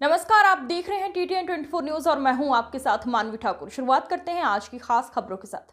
नमस्कार, आप देख रहे हैं TTN 24 न्यूज और मैं हूं आपके साथ मानवी ठाकुर। शुरुआत करते हैं आज की खास खबरों के साथ।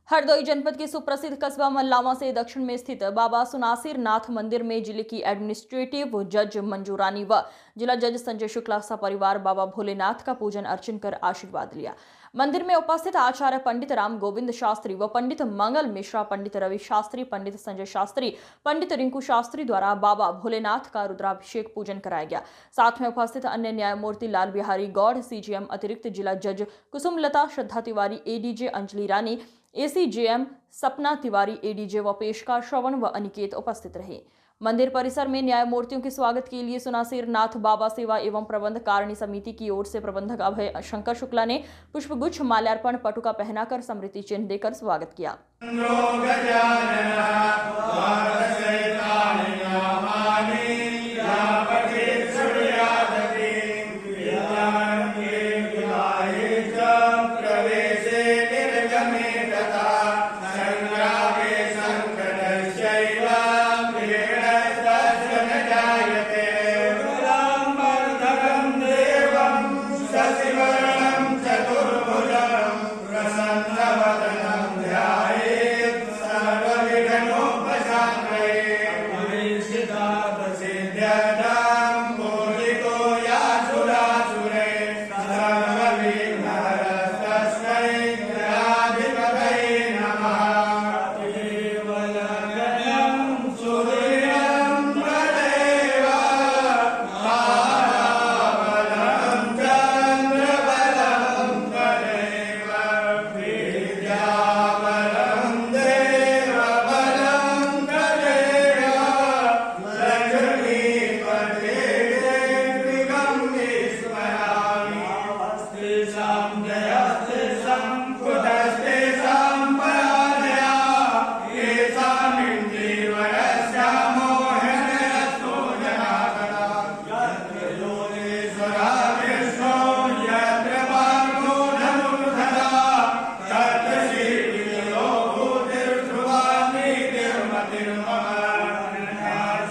हरदोई जनपद के सुप्रसिद्ध कस्बा मल्लावा से दक्षिण में स्थित बाबा सुनासिर नाथ मंदिर में जिले की एडमिनिस्ट्रेटिव जज मंजू रानी व जिला जज संजय शुक्ला सा परिवार बाबा भोलेनाथ का पूजन अर्चन कर आशीर्वाद लिया। मंदिर में उपस्थित आचार्य पंडित राम गोविंद शास्त्री व पंडित मंगल मिश्रा, पंडित रवि शास्त्री, पंडित संजय शास्त्री, पंडित रिंकू शास्त्री द्वारा बाबा भोलेनाथ का रुद्राभिषेक पूजन कराया गया। साथ में उपस्थित अन्य न्यायमूर्ति लाल बिहारी गौड़, CGM अतिरिक्त जिला जज कुसुमलता, श्रद्धा तिवारी, ADJ अंजलि रानी, ACJM सपना तिवारी, ADJ व पेशकार श्रवण व अनिकेत उपस्थित रहे। मंदिर परिसर में न्यायमूर्तियों के स्वागत के लिए सुनासिर नाथ बाबा सेवा एवं प्रबंध कारिणी समिति की ओर से प्रबंधक अभय शंकर शुक्ला ने पुष्पगुच्छ, माल्यार्पण, पटुका पहनाकर स्मृति चिन्ह देकर स्वागत किया।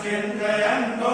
चिंतयन्तो